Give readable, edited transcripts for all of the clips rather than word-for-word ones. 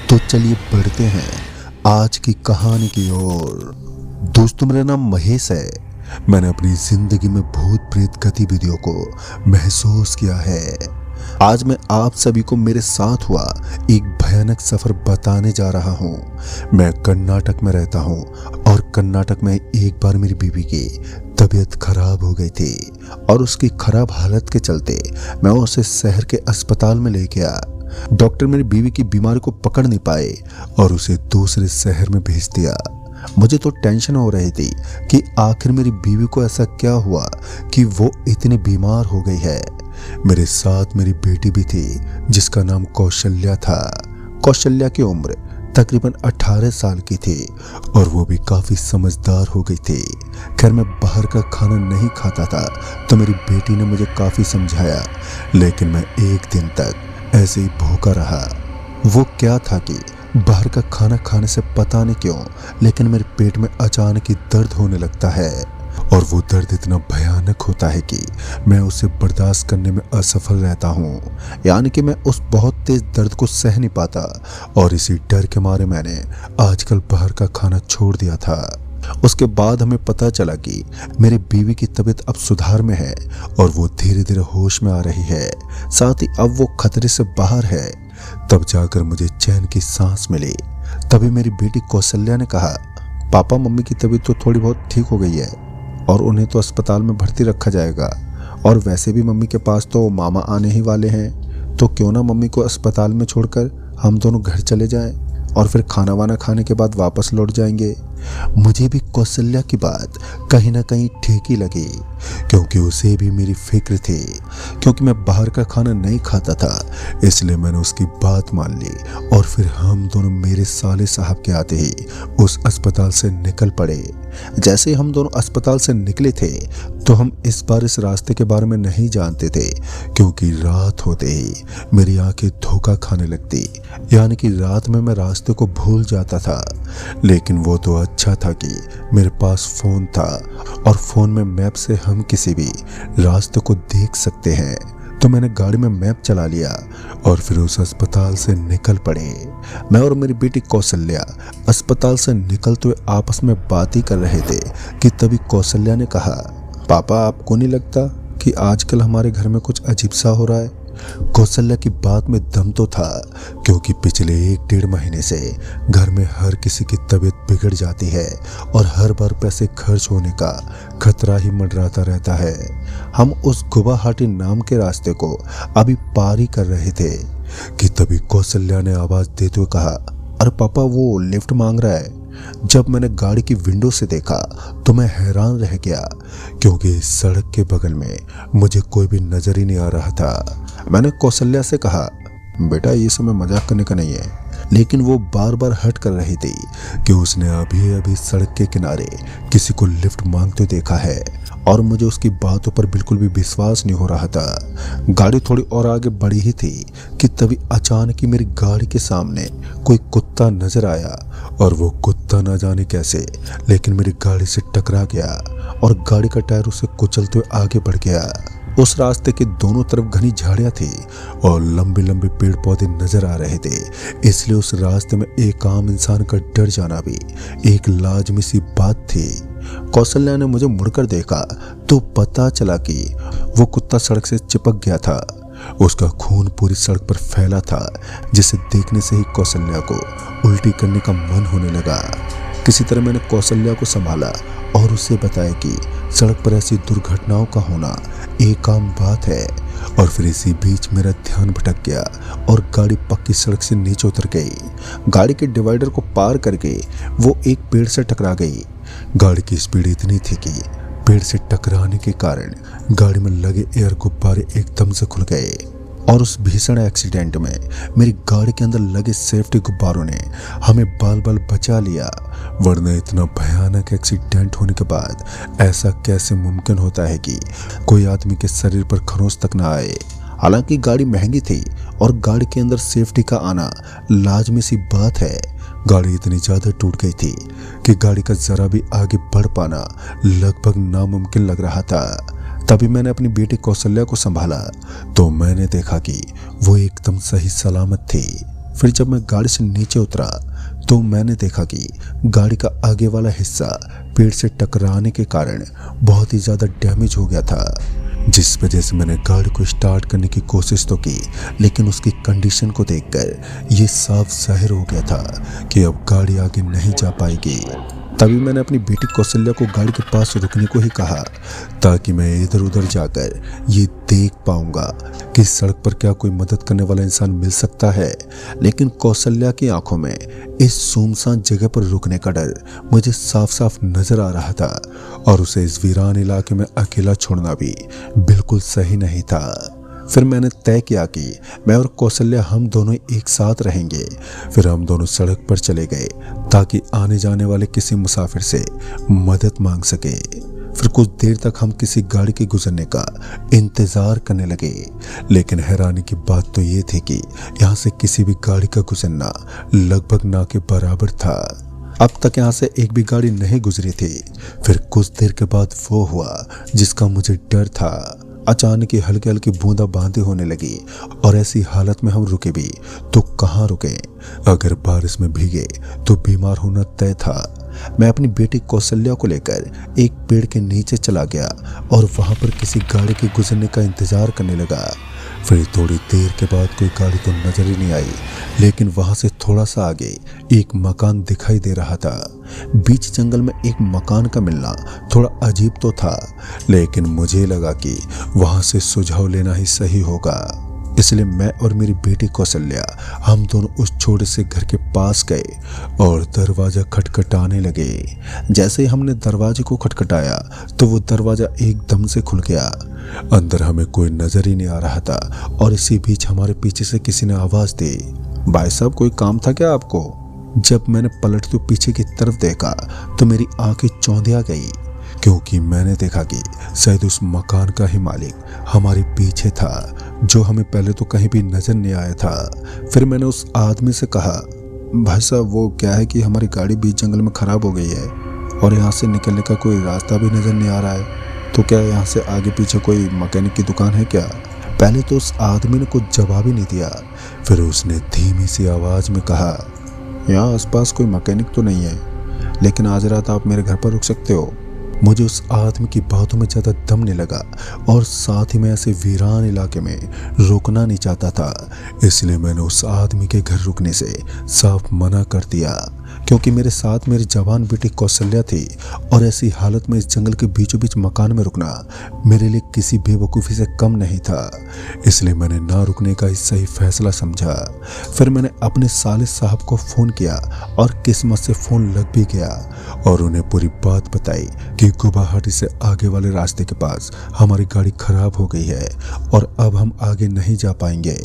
तो चलिए बढ़ते हैं आज की कहानी की ओर। दोस्तों, मेरा नाम महेश है। मैंने अपनी जिंदगी में भूत प्रेत गतिविधियों को महसूस किया है। आज मैं आप सभी को मेरे साथ हुआ एक भयानक सफर बताने जा रहा हूँ। मैं कर्नाटक में रहता हूँ और कर्नाटक में एक बार मेरी बीवी की तबीयत खराब हो गई थी और उसकी खराब हालत के चलते मैं उसे शहर के अस्पताल में ले गया। डॉक्टर मेरी बीवी की बीमारी को पकड़ नहीं पाए और उसे दूसरे शहर में भेज दिया। मुझे तो टेंशन हो रही थी कि आखिर मेरी बीवी को ऐसा क्या हुआ कि वो इतनी बीमार हो गई है। मेरे साथ मेरी बेटी भी थी जिसका नाम कौशल्या था। कौशल्या की उम्र तकरीबन 18 साल की थी और वो भी काफी समझदार हो गई थी। खैर, मैं बाहर का खाना नहीं खाता था तो मेरी बेटी ने मुझे काफी समझाया, लेकिन मैं एक दिन तक ऐसे ही भूखा रहा। वो क्या था कि बाहर का खाना खाने से पता नहीं क्यों लेकिन मेरे पेट में अचानक ही दर्द होने लगता है और वो दर्द इतना भयानक होता है कि मैं उसे बर्दाश्त करने में असफल रहता हूँ। यानी कि मैं उस बहुत तेज दर्द को सह नहीं पाता और इसी डर के मारे मैंने आजकल बाहर का खाना छोड़ दिया था। उसके बाद हमें पता चला कि मेरी बीवी की तबीयत अब सुधार में है और वो धीरे धीरे होश में आ रही है, साथ ही अब वो खतरे से बाहर है। तब जाकर मुझे चैन की सांस मिली। तभी मेरी बेटी कौशल्या ने कहा, पापा, मम्मी की तबीयत तो थोड़ी बहुत ठीक हो गई है और उन्हें तो अस्पताल में भर्ती रखा जाएगा और वैसे भी मम्मी के पास तो मामा आने ही वाले हैं, तो क्यों ना मम्मी को अस्पताल में छोड़कर हम दोनों घर चले जाएं और फिर खाना वाना खाने के बाद वापस लौट जाएंगे। मुझे भी कौशल्या की बात कहीं ना कहीं ठीक ही लगी क्योंकि उसे भी मेरी फिक्र थी। क्योंकि मैं बाहर का खाना नहीं खाता था इसलिए मैंने उसकी बात मान ली और फिर हम दोनों मेरे साले साहब के आते ही उस अस्पताल से निकल पड़े। जैसे हम दोनों अस्पताल से निकले थे तो हम इस बार इस रास्ते के बारे में नहीं जानते थे क्योंकि रात होते ही मेरी आंखें धोखा खाने लगती, यानी कि रात में मैं रास्ते को भूल जाता था। लेकिन वो तो अच्छा था कि मेरे पास फोन था और फोन में मैप से हम किसी भी रास्ते को देख सकते हैं। तो मैंने गाड़ी में मैप चला लिया और फिर उस अस्पताल से निकल पड़े। मैं और मेरी बेटी कौशल्या अस्पताल से निकलते हुए आपस में बात ही कर रहे थे कि तभी कौशल्या ने कहा, पापा, आपको नहीं लगता कि आजकल हमारे घर में कुछ अजीब सा हो रहा है? कौशल्या की बात में दम तो था क्योंकि पिछले 1-1.5 महीने से घर में हर किसी की तबीयत बिगड़ जाती है और हर बार पैसे खर्च होने का खतरा ही मंडराता रहता है। हम उस गुवाहाटी नाम के रास्ते को अभी पार ही कर रहे थे कि तभी कौशल्या ने आवाज देते हुए कहा, अरे पापा, वो लिफ्ट मांग रहा है। जब मैंने गाड़ी की विंडो से देखा तो मैं हैरान रह गया क्योंकि इस सड़क के बगल में मुझे कोई भी नजर ही नहीं आ रहा था। मैंने कौशल्या से कहा, बेटा, ये समय मजाक करने का नहीं है, लेकिन वो बार बार हट कर रही थी कि उसने अभी अभी सड़क के किनारे किसी को लिफ्ट मांगते देखा है और मुझे उसकी बातों पर बिल्कुल भी विश्वास नहीं हो रहा था। गाड़ी थोड़ी और आगे बढ़ी ही थी कि तभी अचानक ही मेरी गाड़ी के सामने कोई कुत्ता नजर आया और वो कुत्ता ना जाने कैसे लेकिन मेरी गाड़ी से टकरा गया और गाड़ी का टायर उसे कुचलते हुए आगे बढ़ गया। उस रास्ते के दोनों तरफ घनी झाड़ियां थी और लंबे लंबे पेड़ पौधे नजर आ रहे थे, इसलिए उस रास्ते में एक आम इंसान का डर जाना भी एक लाजमी सी बात थी। कौशल्या ने मुझे मुड़कर देखा तो पता चला कि वो कुत्ता सड़क से चिपक गया था। उसका खून पूरी सड़क पर फैला था जिसे देखने से ही कौशल्या को उल्टी करने का मन होने लगा। किसी तरह मैंने कौशल्या को संभाला और उसे बताया कि सड़क पर ऐसी दुर्घटनाओं का होना एक आम बात है। और फिर इसी बीच मेरा ध्यान भटक गया और गाड़ी पक्की सड़क से नीचे उतर गई। गाड़ी के डिवाइडर को पार करके वो एक पेड़ से टकरा गई। गाड़ी की स्पीड इतनी थी कि पेड़ से टकराने के कारण गाड़ी में लगे एयर गुब्बारे एकदम से खुल गए और उस भीषण एक्सीडेंट में मेरी गाड़ी के अंदर लगे सेफ्टी गुब्बारों ने हमें बाल बाल बचा लिया। वरना इतना भयानक एक्सीडेंट होने के बाद ऐसा कैसे मुमकिन होता है कि कोई आदमी के शरीर पर खरोंच तक ना आए। हालांकि गाड़ी महंगी थी और गाड़ी के अंदर सेफ्टी का आना लाजमी सी बात है। गाड़ी इतनी ज्यादा टूट गई थी कि गाड़ी का जरा भी आगे बढ़ पाना लगभग नामुमकिन लग रहा था। तभी मैंने अपनी बेटी कौशल्या को संभाला तो मैंने देखा कि वो एकदम सही सलामत थी। फिर जब मैं गाड़ी से नीचे उतरा तो मैंने देखा कि गाड़ी का आगे वाला हिस्सा पेड़ से टकराने के कारण बहुत ही ज़्यादा डैमेज हो गया था, जिस वजह से मैंने गाड़ी को स्टार्ट करने की कोशिश तो की, लेकिन उसकी कंडीशन को देखकर ये साफ जाहिर हो गया था कि अब गाड़ी आगे नहीं जा पाएगी। तभी मैंने अपनी बेटी कौशल्या को गाड़ी के पास रुकने को ही कहा, ताकि मैं इधर उधर जाकर ये देख पाऊंगा कि सड़क पर क्या कोई मदद करने वाला इंसान मिल सकता है। लेकिन कौशल्या की आंखों में इस सुनसान जगह पर रुकने का डर मुझे साफ साफ नजर आ रहा था, और उसे इस वीरान इलाके में अकेला छोड़ना भी बिल्कुल सही नहीं था। फिर मैंने तय किया कि मैं और कौशल्या हम दोनों एक साथ रहेंगे। फिर हम दोनों सड़क पर चले गए ताकि आने जाने वाले किसी मुसाफिर से मदद मांग सके। फिर कुछ देर तक हम किसी गाड़ी के गुजरने का इंतजार करने लगे, लेकिन हैरानी की बात तो ये थी कि यहाँ से किसी भी गाड़ी का गुजरना लगभग ना के बराबर था। अब तक यहाँ से एक भी गाड़ी नहीं गुजरी थी। फिर कुछ देर के बाद वो हुआ जिसका मुझे डर था। अचानक ही हल्की हल्की बूंदा बांदी होने लगी, और ऐसी हालत में हम रुके भी तो कहाँ रुके। अगर बारिश में भीगे तो बीमार होना तय था। मैं अपनी बेटी कौशल्या को लेकर एक पेड़ के नीचे चला गया और वहां पर किसी गाड़ी के गुजरने का इंतजार करने लगा। फिर थोड़ी देर के बाद कोई गाड़ी तो नजर ही नहीं आई, लेकिन वहां से थोड़ा सा आगे एक मकान दिखाई दे रहा था। बीच जंगल में एक मकान का मिलना थोड़ा अजीब तो था, लेकिन मुझे लगा कि वहां से सुझाव लेना ही सही होगा। इसलिए मैं और मेरी बेटी कौशल्या हम दोनों उस छोटे से घर के पास गए और दरवाजा खटखटाने लगे। जैसे ही हमने दरवाजे को खटखटाया तो वो दरवाजा एकदम से खुल गया। अंदर हमें कोई नजर ही नहीं आ रहा था, और इसी बीच हमारे पीछे से किसी ने आवाज दी, भाई साहब कोई काम था क्या आपको? जब मैंने पलटते पीछे की तरफ देखा तो मेरी आंखें चौंधिया गई, क्योंकि मैंने देखा कि शायद उस मकान का ही मालिक हमारे पीछे था, जो हमें पहले तो कहीं भी नजर नहीं आया था। फिर मैंने उस आदमी से कहा, भाई साहब वो क्या है कि हमारी गाड़ी बीच जंगल में खराब हो गई है और यहाँ से निकलने का कोई रास्ता भी नजर नहीं आ रहा है, तो क्या यहाँ से आगे पीछे कोई मैकेनिक की दुकान है क्या? पहले तो उस आदमी ने कुछ जवाब ही नहीं दिया। फिर उसने धीमी सी आवाज में कहा, यहाँ आसपास कोई मैकेनिक तो नहीं है, लेकिन आज रात आप मेरे घर पर रुक सकते हो। मुझे उस आदमी की बातों में ज़्यादा दम नहीं लगा, और साथ ही मैं ऐसे वीरान इलाके में रुकना नहीं चाहता था। इसलिए मैंने उस आदमी के घर रुकने से साफ मना कर दिया, क्योंकि मेरे साथ मेरी जवान बेटी कौशल्या थी, और ऐसी हालत में इस जंगल के बीचों बीच मकान में रुकना मेरे लिए किसी बेवकूफ़ी से कम नहीं था। इसलिए मैंने ना रुकने का ही सही फैसला समझा। फिर मैंने अपने साले साहब को फ़ोन किया, और किस्मत से फ़ोन लग भी गया, और उन्हें पूरी बात बताई कि गुवाहाटी से आगे वाले रास्ते के पास हमारी गाड़ी खराब हो गई है और अब हम आगे नहीं जा पाएंगे।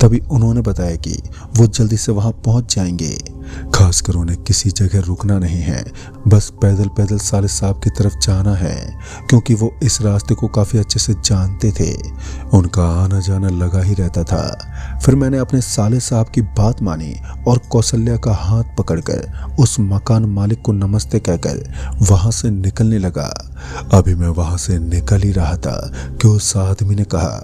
तभी उन्होंने बताया कि वो जल्दी से वहां पहुंच जाएंगे। खासकर उन्हें किसी जगह रुकना नहीं है, बस पैदल पैदल साले साहब की तरफ जाना है, क्योंकि वो इस रास्ते को काफ़ी अच्छे से जानते थे। उनका आना जाना लगा ही रहता था। फिर मैंने अपने साले साहब की बात मानी और कौशल्या का हाथ पकड़कर उस मकान मालिक को नमस्ते कहकर वहां से निकलने लगा। अभी मैं वहां से निकल ही रहा था कि उस आदमी ने कहा,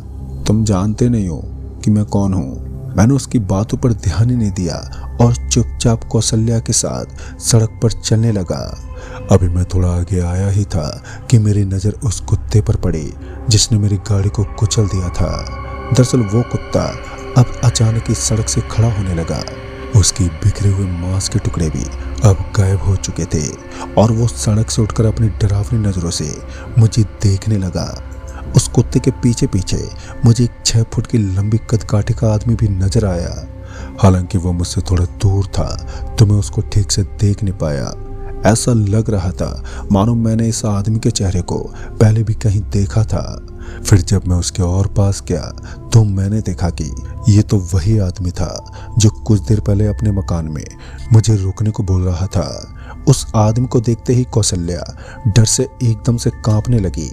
तुम जानते नहीं हो कि मैं कौन हूँ। मैंने उसकी बातों पर ध्यान ही नहीं दिया और चुपचाप कौशल्या के साथ सड़क पर चलने लगा। अभी मैं थोड़ा आगे आया ही था कि मेरी नज़र उस कुत्ते पर पड़ी जिसने मेरी गाड़ी को कुचल दिया था। दरअसल वो कुत्ता अब अचानक ही सड़क से खड़ा होने लगा। उसकी बिखरे हुए मांस के टुकड़े भी अब गायब हो चुके थे, और वो सड़क से उठकर अपनी डरावनी नज़रों से मुझे देखने लगा। उस कुत्ते के पीछे पीछे मुझे एक 6 फुट की लंबी कद काठी का आदमी भी नजर आया। हालांकि वो मुझसे थोड़ा दूर था तो मैं उसको ठीक से देख नहीं पाया। ऐसा लग रहा था मानो मैंने इस आदमी के चेहरे को पहले भी कहीं देखा था। फिर जब मैं उसके और पास गया तो मैंने देखा कि ये तो वही आदमी था जो कुछ देर पहले अपने मकान में मुझे रुकने को बोल रहा था। उस आदमी को देखते ही कौशल्या डर से एकदम से कांपने लगी।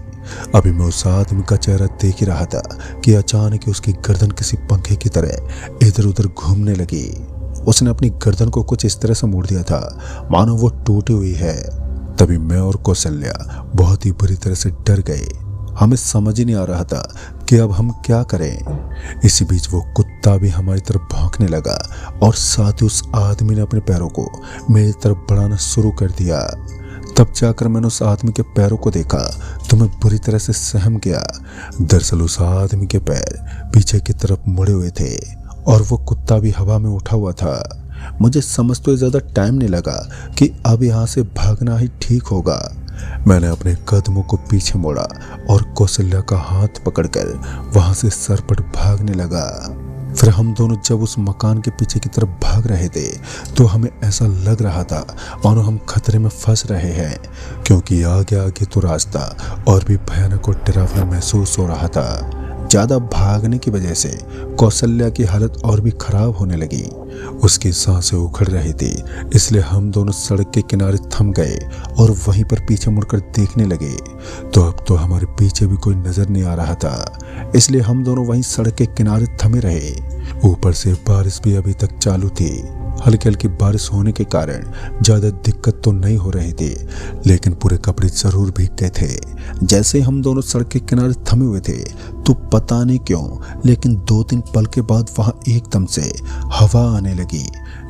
अभी मैं उस आदमी का चेहरा देख ही रहा था कि अचानक उसकी गर्दन किसी पंखे की तरह इधर उधर घूमने लगी। उसने अपनी गर्दन को कुछ इस तरह से मोड़ दिया था मानो वो टूटी हुई है। तभी मैं और कौशल्या बहुत ही बुरी तरह से डर गए। हमें समझ ही नहीं आ रहा था कि अब हम क्या करें। इसी बीच वो कुत्ता भी हमारी तरफ भौंकने लगा और साथ ही उस आदमी ने अपने पैरों को मेरी तरफ बढ़ाना शुरू कर दिया। तब जाकर मैंने उस आदमी के पैरों को देखा तो मैं बुरी तरह से सहम गया। दरअसल उस आदमी के पैर पीछे की तरफ मुड़े हुए थे और वो कुत्ता भी हवा में उठा हुआ था। मुझे समझते हुए ज़्यादा टाइम नहीं लगा कि अब यहाँ से भागना ही ठीक होगा। मैंने अपने कदमों को पीछे मोड़ा और कौशल्या का हाथ पकड़कर वहां से सरपट भागने लगा। फिर हम दोनों जब उस मकान के पीछे की तरफ भाग रहे थे तो हमें ऐसा लग रहा था और हम खतरे में फंस रहे हैं, क्योंकि आगे आगे तो रास्ता और भी भयानक और डरावना महसूस हो रहा था। ज़्यादा भागने की वजह से कौशल्या की हालत और भी खराब होने लगी। उसकी सांसें उखड़ रही थी, इसलिए हम दोनों सड़क के किनारे थम गए और वहीं पर पीछे मुड़कर देखने लगे। तो अब तो हमारे पीछे भी कोई नजर नहीं आ रहा था, इसलिए हम दोनों वहीं सड़क के किनारे थमे रहे। ऊपर से बारिश भी अभी तक चालू थी। हल्की हल्की बारिश होने के कारण ज़्यादा दिक्कत तो नहीं हो रही थी, लेकिन पूरे कपड़े जरूर भीग गए थे। जैसे हम दोनों सड़क के किनारे थमे हुए थे तो पता नहीं क्यों, लेकिन 2-3 पल के बाद वहां एकदम से हवा आने लगी,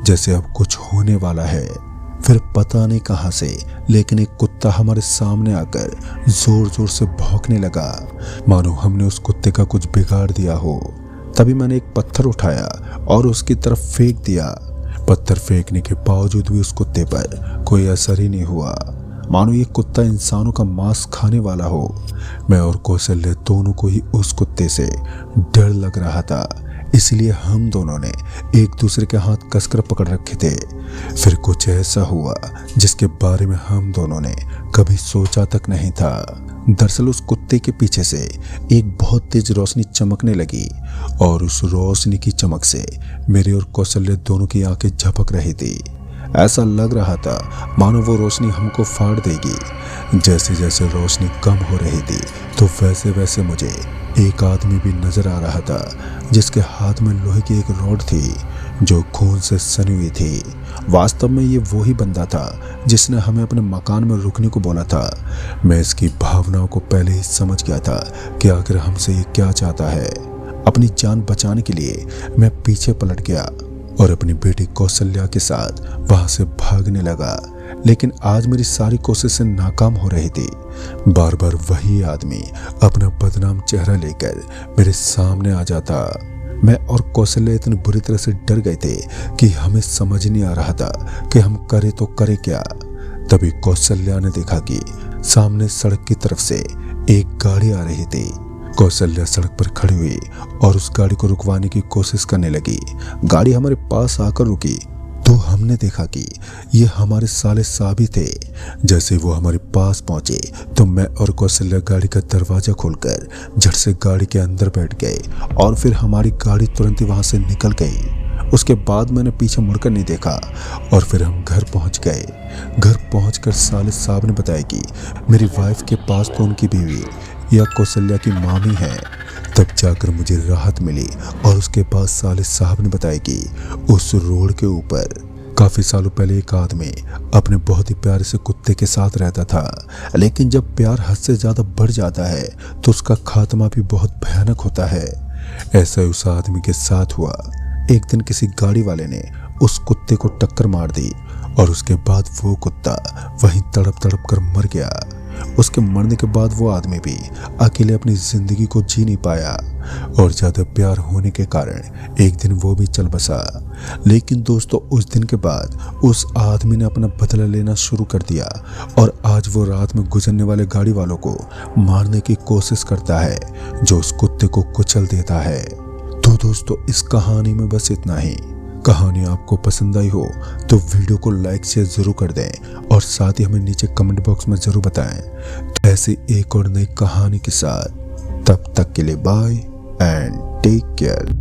जैसे अब कुछ होने वाला है। फिर पता नहीं कहां से, लेकिन एक कुत्ता हमारे सामने आकर जोर जोर से भौंकने लगा, मानो हमने उस कुत्ते का कुछ बिगाड़ दिया हो। तभी मैंने एक पत्थर उठाया और उसकी तरफ फेंक दिया। पत्थर फेंकने के बावजूद भी उस कुत्ते पर कोई असर ही नहीं हुआ, मानो ये कुत्ता इंसानों का मांस खाने वाला हो। मैं और कौशल्या दोनों को ही उस कुत्ते से डर लग रहा था, इसलिए हम दोनों ने एक दूसरे के हाथ कसकर पकड़ रखे थे। फिर कुछ ऐसा हुआ जिसके बारे में हम दोनों ने कभी सोचा तक नहीं था। दरअसल उस कुत्ते के पीछे से एक बहुत तेज रोशनी चमकने लगी और उस रोशनी की चमक से मेरी और कौशल्या दोनों की आंखें झपक रही थी। ऐसा लग रहा था मानो वो रोशनी हमको फाड़ देगी। जैसे जैसे रोशनी कम हो रही थी तो वैसे वैसे मुझे एक आदमी भी नजर आ रहा था, जिसके हाथ में लोहे की एक रॉड थी जो खून से सनी हुई थी। वास्तव में ये वही बंदा था जिसने हमें अपने मकान में रुकने को बोला था। मैं इसकी भावनाओं को पहले ही समझ गया था कि आखिर हमसे ये क्या चाहता है। अपनी जान बचाने के लिए मैं पीछे पलट गया और अपनी बेटी कौशल्या के साथ वहां से भागने लगा, लेकिन आज मेरी सारी कोशिशें नाकाम हो रही थी। बार बार वही आदमी अपना बदनाम चेहरा लेकर मेरे सामने आ जाता। मैं और कौशल्या इतनी बुरी तरह से डर गए थे कि हमें समझ नहीं आ रहा था कि हम करे तो करे क्या। तभी कौशल्या ने देखा कि सामने सड़क की तरफ से एक गाड़ी आ रही थी। कौशल्या सड़क पर खड़ी हुई और उस गाड़ी को रुकवाने की कोशिश करने लगी। गाड़ी हमारे पास आकर रुकी तो हमने देखा कि ये हमारे साले साहब ही थे। जैसे वो हमारे पास पहुंचे तो मैं और कौशल्या गाड़ी का दरवाजा खोलकर झट से गाड़ी के अंदर बैठ गए और फिर हमारी गाड़ी तुरंत ही वहां से निकल गई। उसके बाद मैंने पीछे मुड़कर नहीं देखा और फिर हम घर पहुंच गए। घर पहुंचकर साले साहब ने बताया कि मेरी वाइफ के पास तो उनकी बीवी या कौशल्या की मामी है। तब जाकर मुझे राहत मिली और उसके बाद साले साहब ने बताया कि उस रोड के ऊपर काफी सालों पहले एक आदमी अपने बहुत ही प्यारे से कुत्ते के साथ रहता था, लेकिन जब प्यार हद से ज्यादा बढ़ जाता है तो उसका खात्मा भी बहुत भयानक होता है। ऐसा ही उस आदमी के साथ हुआ। एक दिन किसी गाड़ी वाले ने उस कुत्ते को टक्कर मार दी और उसके बाद वो कुत्ता वहीं तड़प तड़प कर मर गया। उसके मरने के बाद वो आदमी भी अकेले अपनी जिंदगी को जी नहीं पाया और ज्यादा प्यार होने के कारण एक दिन वो भी चल बसा। लेकिन दोस्तों, उस दिन के बाद उस आदमी ने अपना बदला लेना शुरू कर दिया और आज वो रात में गुजरने वाले गाड़ी वालों को मारने की कोशिश करता है, जो उस कुत्ते को कुचल देता है। तो दोस्तों, इस कहानी में बस इतना ही। कहानी आपको पसंद आई हो तो वीडियो को लाइक शेयर जरूर कर दें और साथ ही हमें नीचे कमेंट बॉक्स में जरूर बताएं। तो ऐसे एक और नई कहानी के साथ तब तक के लिए बाय एंड टेक केयर।